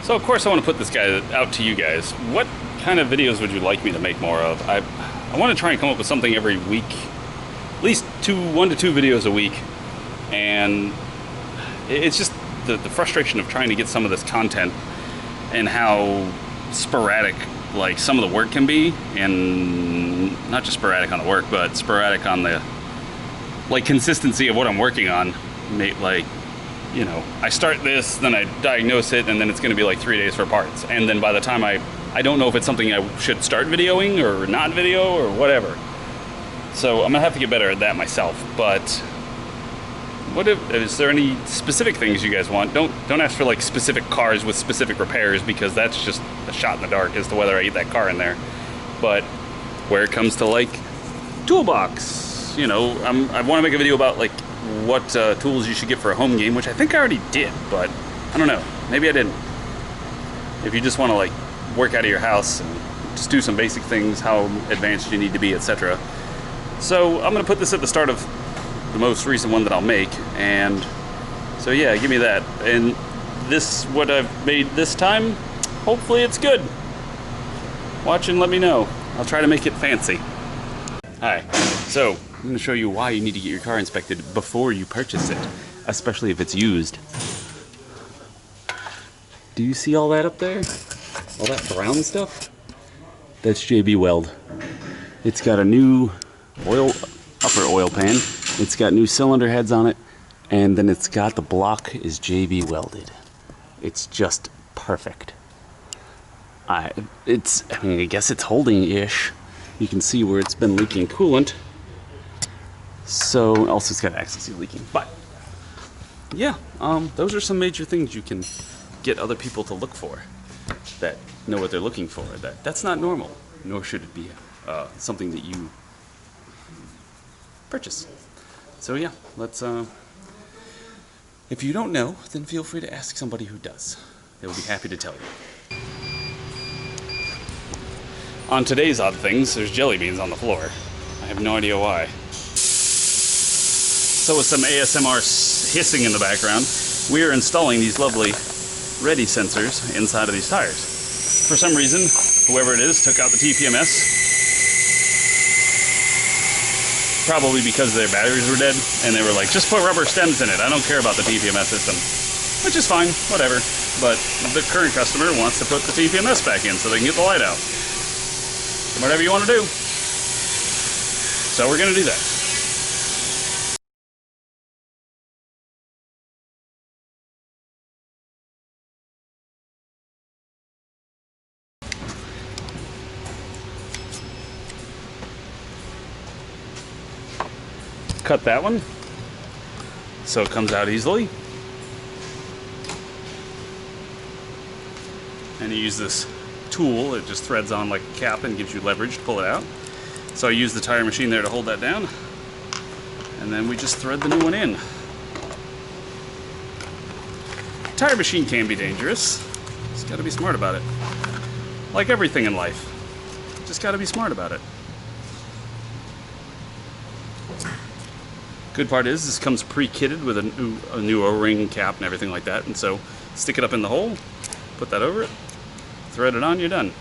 So of course I want to put this guy out to you guys. What kind of videos would you like me to make more of? I want to try and come up with something every week, at least 1 to 2 videos a week, and it's just the frustration of trying to get some of this content and how sporadic like some of the work can be, and not just sporadic on the work, but sporadic on the like consistency of what I'm working on. Like, you know, I start this, then I diagnose it, and then it's going to be like 3 days for parts, and then by the time I don't know if it's something I should start videoing or not video or whatever. So I'm gonna have to get better at that myself. But is there any specific things you guys want? Don't ask for like specific cars with specific repairs, because that's just a shot in the dark as to whether I get that car in there. But where it comes to like toolbox, you know, I want to make a video about like what tools you should get for a home game, which I think I already did, but I don't know, maybe I didn't. If you just want to like work out of your house and just do some basic things, how advanced you need to be, etc. So I'm gonna put this at the start of the most recent one that I'll make, and so yeah, give me that. And this, what I've made this time, hopefully it's good. Watch and let me know. I'll try to make it fancy. Hi, so I'm going to show you why you need to get your car inspected before you purchase it, especially if it's used. Do you see all that up there? All that brown stuff? That's JB Weld. It's got a new upper oil pan. It's got new cylinder heads on it, and then it's got the block is JB welded. It's just perfect. I mean, I guess it's holding-ish. You can see where it's been leaking coolant. So, also it's got access to leaking. But, yeah, those are some major things you can get other people to look for that know what they're looking for. That's not normal, nor should it be something that you purchase. So yeah, let's, if you don't know, then feel free to ask somebody who does. They will be happy to tell you. On today's Odd Things, there's jelly beans on the floor. I have no idea why. So with some ASMR hissing in the background, we are installing these lovely ready sensors inside of these tires. For some reason, whoever it is took out the TPMS. Probably because their batteries were dead, and they were like, just put rubber stems in it. I don't care about the TPMS system. Which is fine, whatever. But the current customer wants to put the TPMS back in so they can get the light out. Whatever you want to do. So we're going to do that. Cut that one so it comes out easily, and you use this tool. It just threads on like a cap and gives you leverage to pull it out. So I use the tire machine there to hold that down, and then we just thread the new one in. Tire machine can be dangerous. Just got to be smart about it. Like everything in life, just got to be smart about it. Good part is this comes pre-kitted with a new O-ring cap and everything like that, and so stick it up in the hole, put that over it, thread it on, you're done.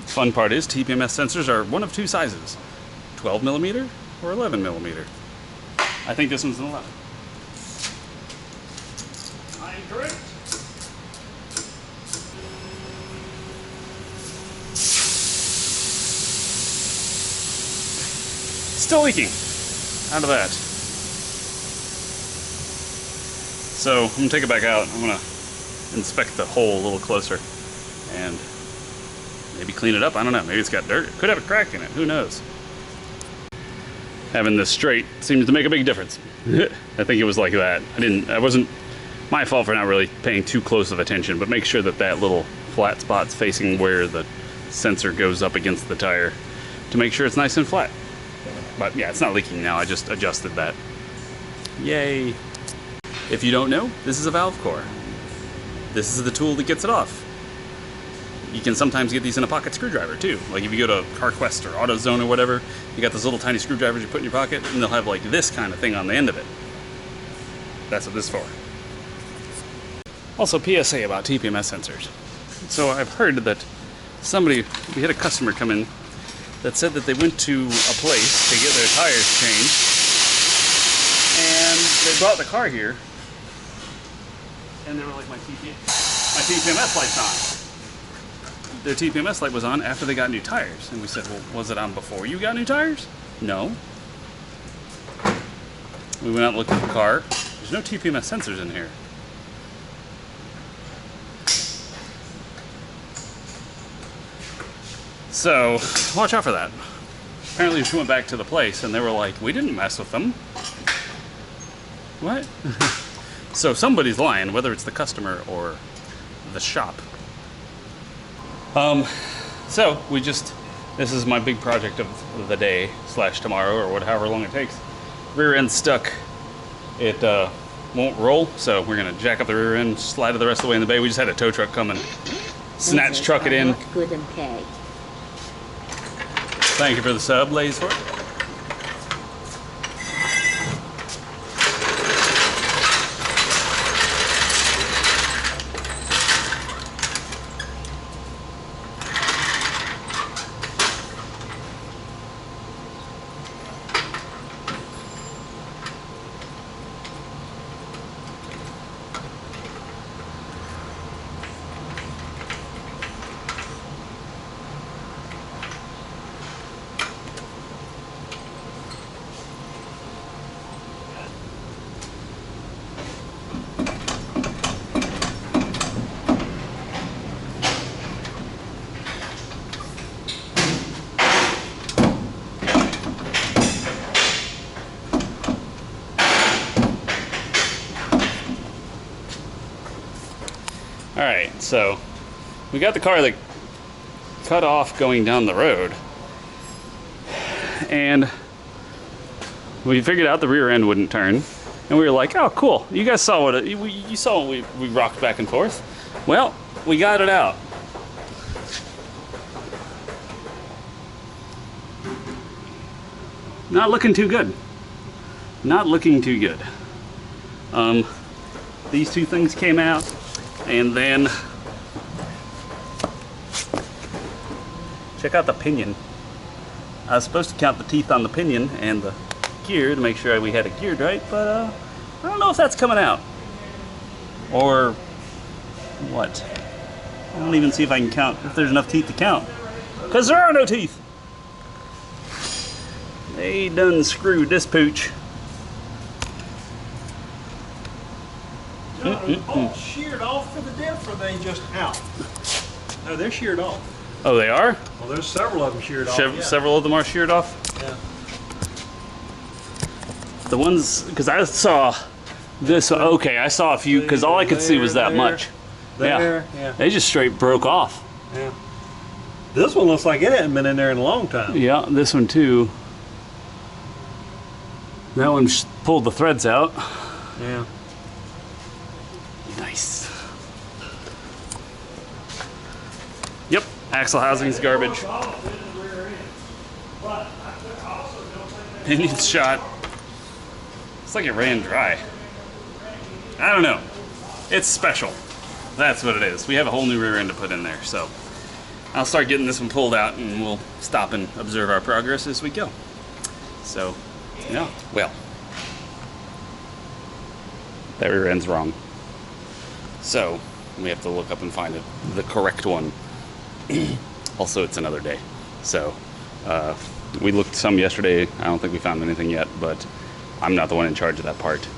Fun part is TPMS sensors are one of two sizes, 12mm or 11mm. I think this one's an 11. I am correct. Still leaking. Out of that. So I'm gonna take it back out. I'm gonna inspect the hole a little closer and maybe clean it up. I don't know. Maybe it's got dirt. It could have a crack in it. Who knows? Having this straight seems to make a big difference. I think it was like that. It wasn't my fault for not really paying too close of attention, but make sure that that little flat spot's facing where the sensor goes up against the tire to make sure it's nice and flat. But yeah, it's not leaking now. I just adjusted that. Yay. If you don't know, this is a valve core. This is the tool that gets it off. You can sometimes get these in a pocket screwdriver too. Like if you go to CarQuest or AutoZone or whatever, you got those little tiny screwdrivers you put in your pocket, and they'll have like this kind of thing on the end of it. That's what this is for. Also, PSA about TPMS sensors. So I've heard that we had a customer come in that said that they went to a place to get their tires changed, and they brought the car here, and they were like, my TPMS light's on. Their TPMS light was on after they got new tires. And we said, well, was it on before you got new tires? No. We went out and looked at the car. There's no TPMS sensors in here. So, watch out for that. Apparently she went back to the place and they were like, we didn't mess with them. What? So somebody's lying, whether it's the customer or the shop. So this is my big project of the day / tomorrow, or however long it takes. Rear end stuck. It won't roll, so we're gonna jack up the rear end, slide it the rest of the way in the bay. We just had a tow truck come and snatch truck it in. Good and pay. Thank you for the sub, ladies, for it. Alright, so we got the car that cut off going down the road, and we figured out the rear end wouldn't turn, and we were like, oh cool, you guys saw what you saw when we rocked back and forth. Well, we got it out. Not looking too good. Not looking too good. These two things came out. And then, check out the pinion. I was supposed to count the teeth on the pinion and the gear to make sure we had it geared right, but I don't know if that's coming out. Or what? I don't even see if I can count, if there's enough teeth to count. Because there are no teeth! They done screwed this pooch. Are the bolts sheared off for the diff, or are they just out? No, they're sheared off. Oh, they are? Well, there's several of them sheared off. Yeah. Several of them are sheared off? Yeah. The ones, because I saw this, okay, I saw a few, because all I could see was that much. Yeah. They just straight broke off. Yeah. This one looks like it hadn't been in there in a long time. Yeah, this one too. That one pulled the threads out. Yeah. Nice. Yep, axle housing's garbage. Pinion's shot. It's like it ran dry. I don't know. It's special. That's what it is. We have a whole new rear end to put in there, so I'll start getting this one pulled out and we'll stop and observe our progress as we go. So, yeah, well, that rear end's wrong. So, we have to look up and find the correct one. Also, it's another day. So, we looked some yesterday. I don't think we found anything yet, but I'm not the one in charge of that part.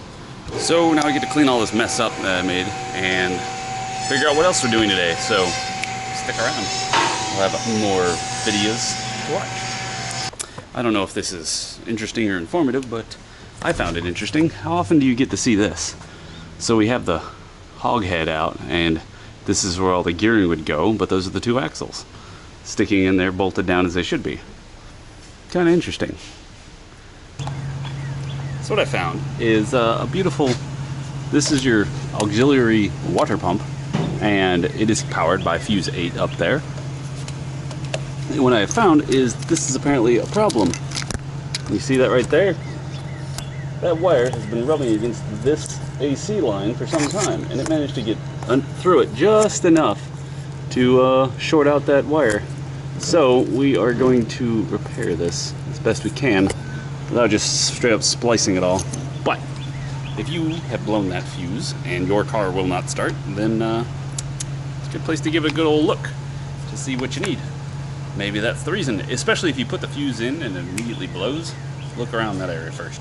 So, now I get to clean all this mess up that I made and figure out what else we're doing today. So, stick around. We'll have more videos to watch. I don't know if this is interesting or informative, but I found it interesting. How often do you get to see this? So, we have the hog head out, and this is where all the gearing would go, but those are the two axles sticking in there, bolted down as they should be. Kind of interesting. So what I found is a beautiful, this is your auxiliary water pump, and it is powered by fuse 8 up there. And what I found is this is apparently a problem. You see that right there? that wire has been rubbing against this AC line for some time, and it managed to get through it just enough to short out that wire. So we are going to repair this as best we can without just straight up splicing it all. But if you have blown that fuse and your car will not start, then it's a good place to give it a good old look to see what you need. Maybe that's the reason, especially if you put the fuse in and it immediately blows. Look around that area first.